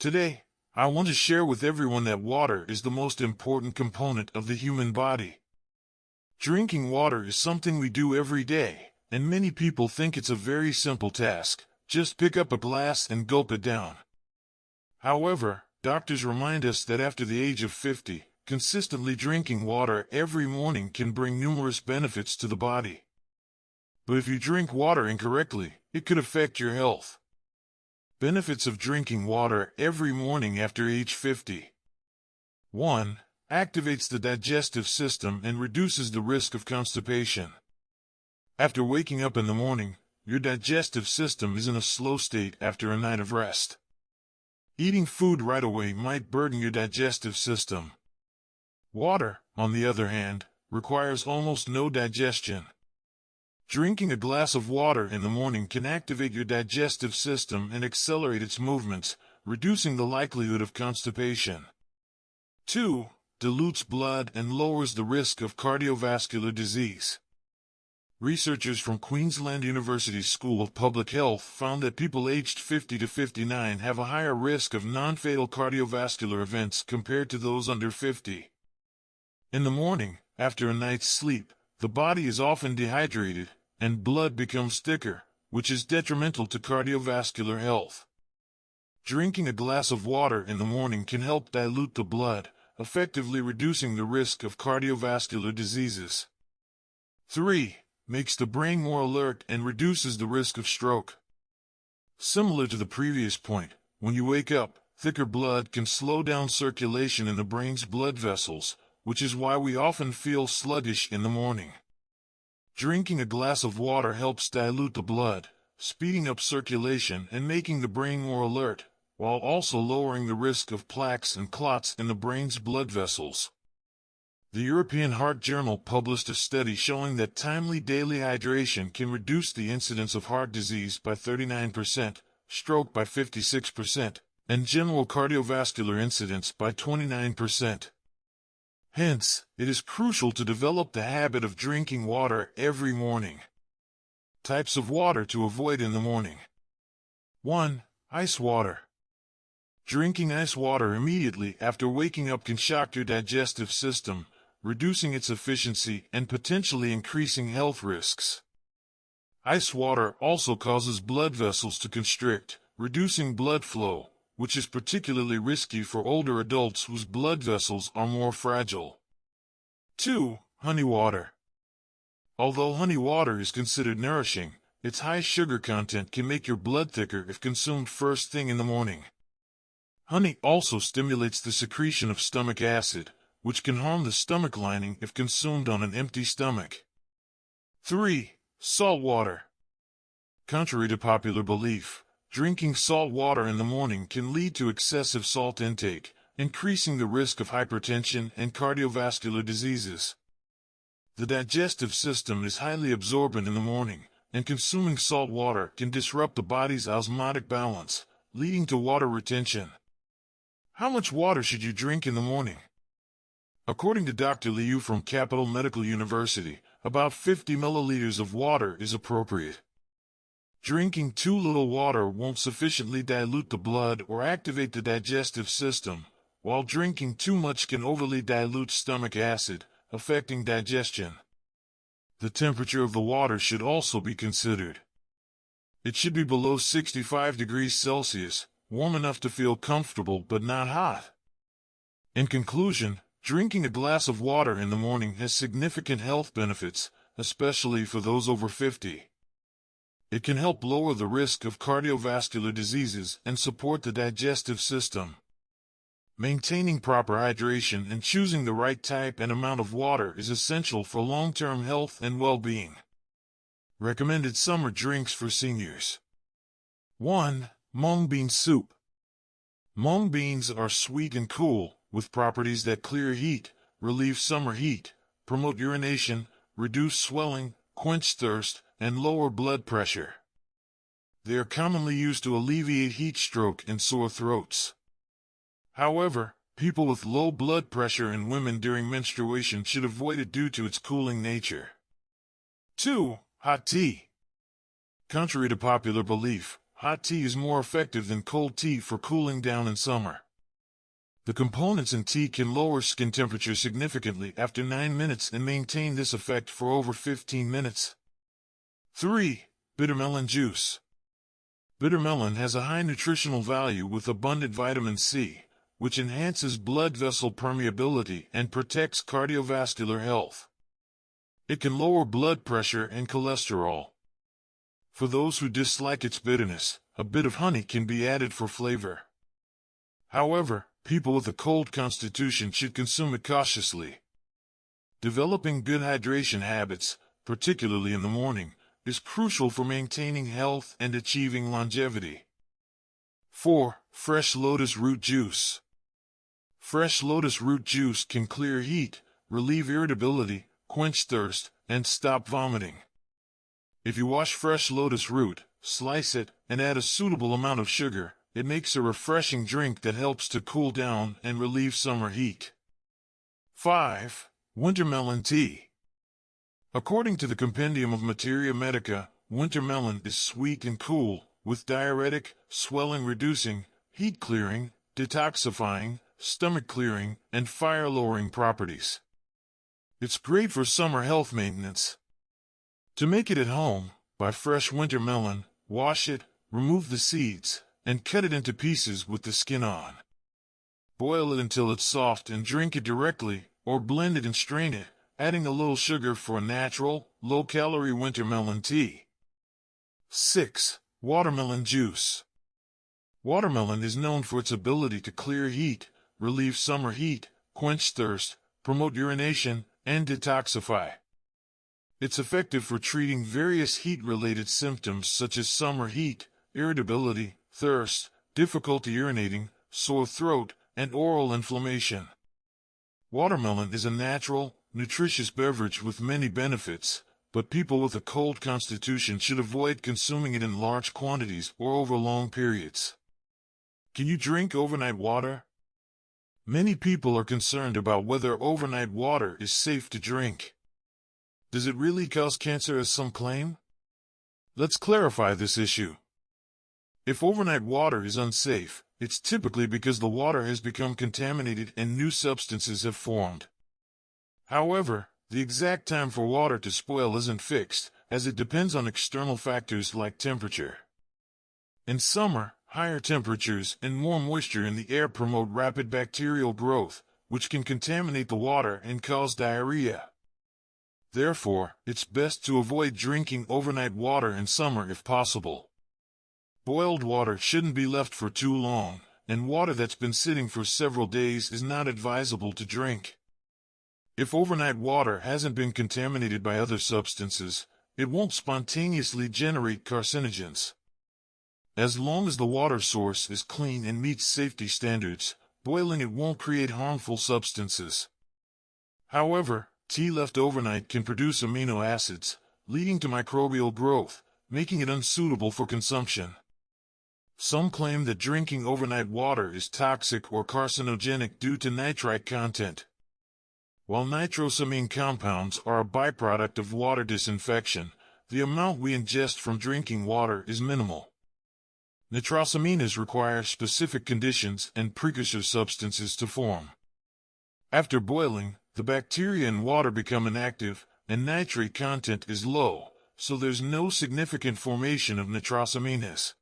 Today, I want to share with everyone that water is the most important component of the human body. Drinking water is something we do every day, and many people think it's a very simple task. Just pick up a glass and gulp it down. However, doctors remind us that after the age of 50, consistently drinking water every morning can bring numerous benefits to the body. But if you drink water incorrectly, it could affect your health. Benefits of drinking water every morning after age 50. 1. Activates the digestive system and reduces the risk of constipation. After waking up in the morning, your digestive system is in a slow state after a night of rest. Eating food right away might burden your digestive system. Water, on the other hand, requires almost no digestion. Drinking a glass of water in the morning can activate your digestive system and accelerate its movements, reducing the likelihood of constipation. 2. Dilutes blood and lowers the risk of cardiovascular disease. Researchers from Queensland University's School of Public Health found that people aged 50 to 59 have a higher risk of non-fatal cardiovascular events compared to those under 50. In the morning, after a night's sleep, the body is often dehydrated, and blood becomes thicker, which is detrimental to cardiovascular health. Drinking a glass of water in the morning can help dilute the blood, effectively reducing the risk of cardiovascular diseases. 3. Makes the brain more alert and reduces the risk of stroke. Similar to the previous point, when you wake up, thicker blood can slow down circulation in the brain's blood vessels, which is why we often feel sluggish in the morning. Drinking a glass of water helps dilute the blood, speeding up circulation and making the brain more alert, while also lowering the risk of plaques and clots in the brain's blood vessels. The European Heart Journal published a study showing that timely daily hydration can reduce the incidence of heart disease by 39%, stroke by 56%, and general cardiovascular incidence by 29%. Hence, it is crucial to develop the habit of drinking water every morning. Types of water to avoid in the morning. 1. Ice water. Drinking ice water immediately after waking up can shock your digestive system, reducing its efficiency and potentially increasing health risks. Ice water also causes blood vessels to constrict, reducing blood flow, which is particularly risky for older adults whose blood vessels are more fragile. 2. Honey water. Although honey water is considered nourishing, its high sugar content can make your blood thicker if consumed first thing in the morning. Honey also stimulates the secretion of stomach acid, which can harm the stomach lining if consumed on an empty stomach. 3. Salt water. Contrary to popular belief, drinking salt water in the morning can lead to excessive salt intake, increasing the risk of hypertension and cardiovascular diseases. The digestive system is highly absorbent in the morning, and consuming salt water can disrupt the body's osmotic balance, leading to water retention. How much water should you drink in the morning? According to Dr. Liu from Capital Medical University, about 50 milliliters of water is appropriate. Drinking too little water won't sufficiently dilute the blood or activate the digestive system, while drinking too much can overly dilute stomach acid, affecting digestion. The temperature of the water should also be considered. It should be below 65 degrees Celsius, warm enough to feel comfortable but not hot. In conclusion, drinking a glass of water in the morning has significant health benefits, especially for those over 50. It can help lower the risk of cardiovascular diseases and support the digestive system. Maintaining proper hydration and choosing the right type and amount of water is essential for long-term health and well-being. Recommended summer drinks for seniors. 1. Mung bean soup. Mung beans are sweet and cool, with properties that clear heat, relieve summer heat, promote urination, reduce swelling, quench thirst, and lower blood pressure. They are commonly used to alleviate heat stroke and sore throats. However, people with low blood pressure and women during menstruation should avoid it due to its cooling nature. 2. Hot tea. Contrary to popular belief, hot tea is more effective than cold tea for cooling down in summer. The components in tea can lower skin temperature significantly after 9 minutes and maintain this effect for over 15 minutes. 3. Bitter melon juice. Bitter melon has a high nutritional value with abundant vitamin C, which enhances blood vessel permeability and protects cardiovascular health. It can lower blood pressure and cholesterol. For those who dislike its bitterness, a bit of honey can be added for flavor. However, people with a cold constitution should consume it cautiously. Developing good hydration habits, particularly in the morning, is crucial for maintaining health and achieving longevity. 4. Fresh lotus root juice. Fresh lotus root juice can clear heat, relieve irritability, quench thirst, and stop vomiting. If you wash fresh lotus root, slice it, and add a suitable amount of sugar, it makes a refreshing drink that helps to cool down and relieve summer heat. 5. Winter melon tea. According to the Compendium of Materia Medica, winter melon is sweet and cool, with diuretic, swelling-reducing, heat-clearing, detoxifying, stomach-clearing, and fire-lowering properties. It's great for summer health maintenance. To make it at home, buy fresh winter melon, wash it, remove the seeds, and cut it into pieces with the skin on. Boil it until it's soft and drink it directly, or blend it and strain it, adding a little sugar for a natural, low-calorie winter melon tea. 6. Watermelon juice. Watermelon is known for its ability to clear heat, relieve summer heat, quench thirst, promote urination, and detoxify. It's effective for treating various heat-related symptoms such as summer heat, irritability, thirst, difficulty urinating, sore throat, and oral inflammation. Watermelon is a natural, nutritious beverage with many benefits, but people with a cold constitution should avoid consuming it in large quantities or over long periods. Can you drink overnight water? Many people are concerned about whether overnight water is safe to drink. Does it really cause cancer as some claim? Let's clarify this issue. If overnight water is unsafe, it's typically because the water has become contaminated and new substances have formed. However, the exact time for water to spoil isn't fixed, as it depends on external factors like temperature. In summer, higher temperatures and more moisture in the air promote rapid bacterial growth, which can contaminate the water and cause diarrhea. Therefore, it's best to avoid drinking overnight water in summer if possible. Boiled water shouldn't be left for too long, and water that's been sitting for several days is not advisable to drink. If overnight water hasn't been contaminated by other substances, it won't spontaneously generate carcinogens. As long as the water source is clean and meets safety standards, boiling it won't create harmful substances. However, tea left overnight can produce amino acids, leading to microbial growth, making it unsuitable for consumption. Some claim that drinking overnight water is toxic or carcinogenic due to nitrite content. While nitrosamine compounds are a byproduct of water disinfection, the amount we ingest from drinking water is minimal. Nitrosamines require specific conditions and precursor substances to form. After boiling, the bacteria in water become inactive, and nitrate content is low, so there's no significant formation of nitrosamines.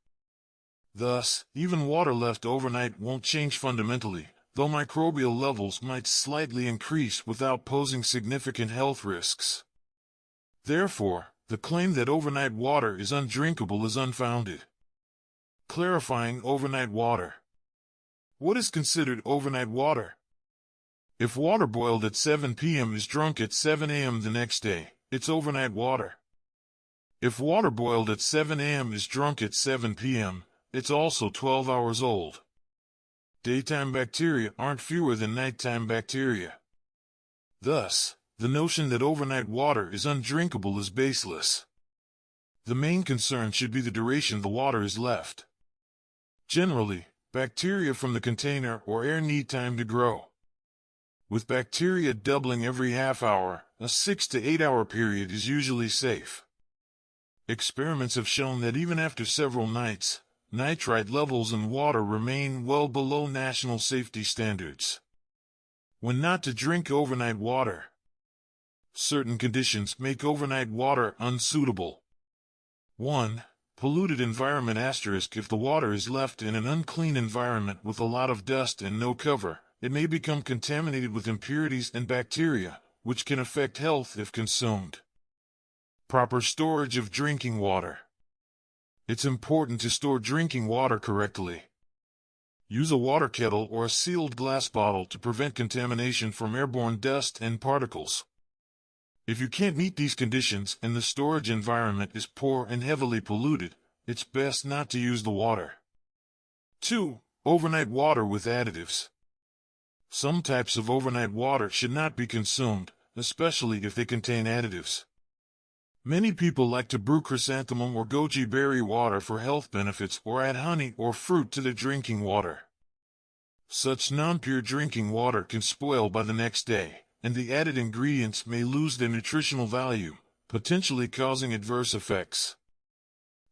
Thus, even water left overnight won't change fundamentally, though microbial levels might slightly increase without posing significant health risks. Therefore, the claim that overnight water is undrinkable is unfounded. Clarifying overnight water. What is considered overnight water? If water boiled at 7 p.m. is drunk at 7 a.m. the next day, it's overnight water. If water boiled at 7 a.m. is drunk at 7 p.m., it's also 12 hours old. Daytime bacteria aren't fewer than nighttime bacteria. Thus, the notion that overnight water is undrinkable is baseless. The main concern should be the duration the water is left. Generally, bacteria from the container or air need time to grow. With bacteria doubling every half hour, a 6 to 8 hour period is usually safe. Experiments have shown that even after several nights, nitrite levels in water remain well below national safety standards. When not to drink overnight water. Certain conditions make overnight water unsuitable. 1. Polluted environment *. If the water is left in an unclean environment with a lot of dust and no cover, it may become contaminated with impurities and bacteria, which can affect health if consumed. Proper storage of drinking water. It's important to store drinking water correctly. Use a water kettle or a sealed glass bottle to prevent contamination from airborne dust and particles. If you can't meet these conditions and the storage environment is poor and heavily polluted, it's best not to use the water. 2. Overnight water with additives. Some types of overnight water should not be consumed, especially if they contain additives. Many people like to brew chrysanthemum or goji berry water for health benefits or add honey or fruit to their drinking water. Such non-pure drinking water can spoil by the next day, and the added ingredients may lose their nutritional value, potentially causing adverse effects.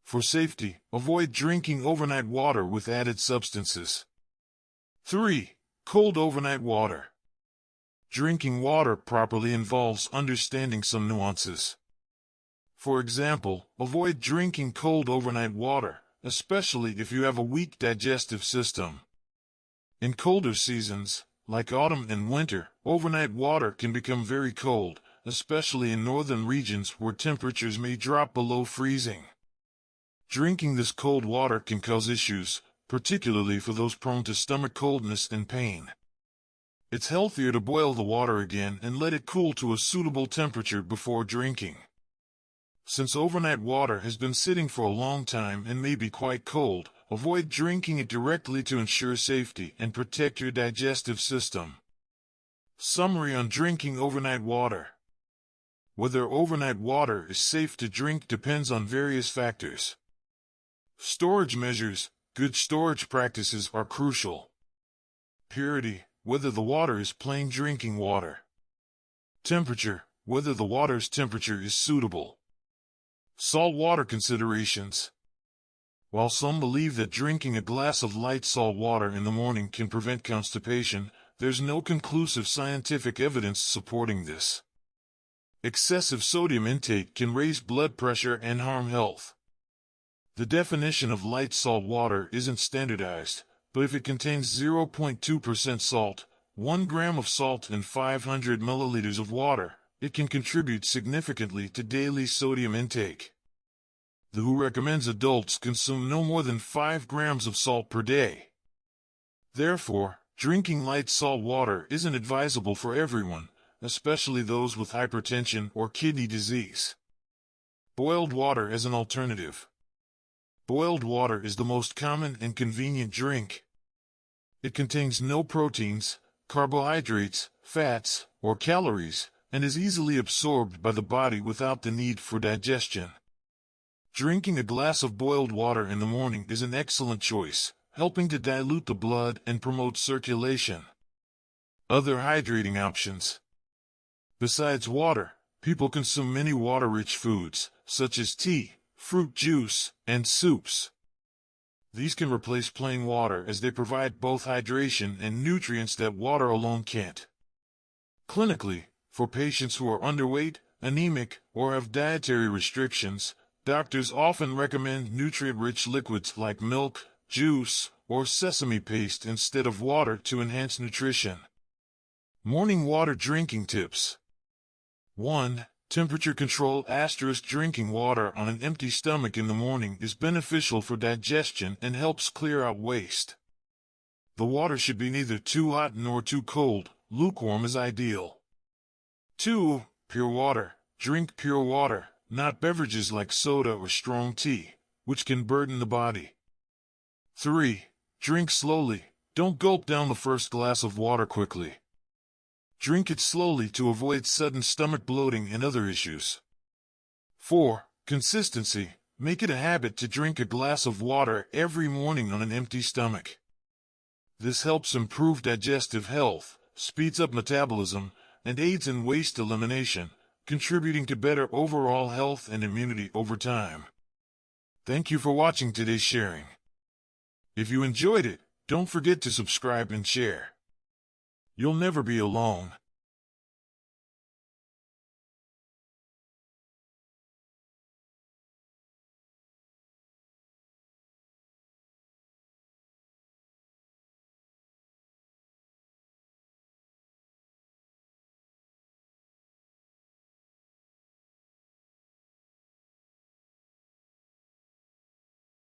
For safety, avoid drinking overnight water with added substances. 3. Cold overnight water. Drinking water properly involves understanding some nuances. For example, avoid drinking cold overnight water, especially if you have a weak digestive system. In colder seasons, like autumn and winter, overnight water can become very cold, especially in northern regions where temperatures may drop below freezing. Drinking this cold water can cause issues, particularly for those prone to stomach coldness and pain. It's healthier to boil the water again and let it cool to a suitable temperature before drinking. Since overnight water has been sitting for a long time and may be quite cold, avoid drinking it directly to ensure safety and protect your digestive system. Summary on drinking overnight water. Whether overnight water is safe to drink depends on various factors. Storage measures. Good storage practices are crucial. Purity. Whether the water is plain drinking water. Temperature. Whether the water's temperature is suitable. Salt water considerations. While some believe that drinking a glass of light salt water in the morning can prevent constipation, there's no conclusive scientific evidence supporting this. Excessive sodium intake can raise blood pressure and harm health. The definition of light salt water isn't standardized, but if it contains 0.2% salt, 1 gram of salt in 500 milliliters of water, it can contribute significantly to daily sodium intake. The WHO recommends adults consume no more than 5 grams of salt per day. Therefore, drinking light salt water isn't advisable for everyone, especially those with hypertension or kidney disease. Boiled water as an alternative. Boiled water is the most common and convenient drink. It contains no proteins, carbohydrates, fats, or calories, and is easily absorbed by the body without the need for digestion. Drinking a glass of boiled water in the morning is an excellent choice, helping to dilute the blood and promote circulation. Other hydrating options. Besides water, people consume many water-rich foods, such as tea, fruit juice, and soups. These can replace plain water as they provide both hydration and nutrients that water alone can't. Clinically, for patients who are underweight, anemic, or have dietary restrictions, doctors often recommend nutrient-rich liquids like milk, juice, or sesame paste instead of water to enhance nutrition. Morning water drinking tips. 1. Temperature control * drinking water on an empty stomach in the morning is beneficial for digestion and helps clear out waste. The water should be neither too hot nor too cold, lukewarm is ideal. 2. Pure water. Drink pure water, not beverages like soda or strong tea, which can burden the body. 3. Drink slowly. Don't gulp down the first glass of water quickly. Drink it slowly to avoid sudden stomach bloating and other issues. 4. Consistency. Make it a habit to drink a glass of water every morning on an empty stomach. This helps improve digestive health, speeds up metabolism, and aids in waste elimination, contributing to better overall health and immunity over time. Thank you for watching today's sharing. If you enjoyed it, don't forget to subscribe and share. You'll never be alone.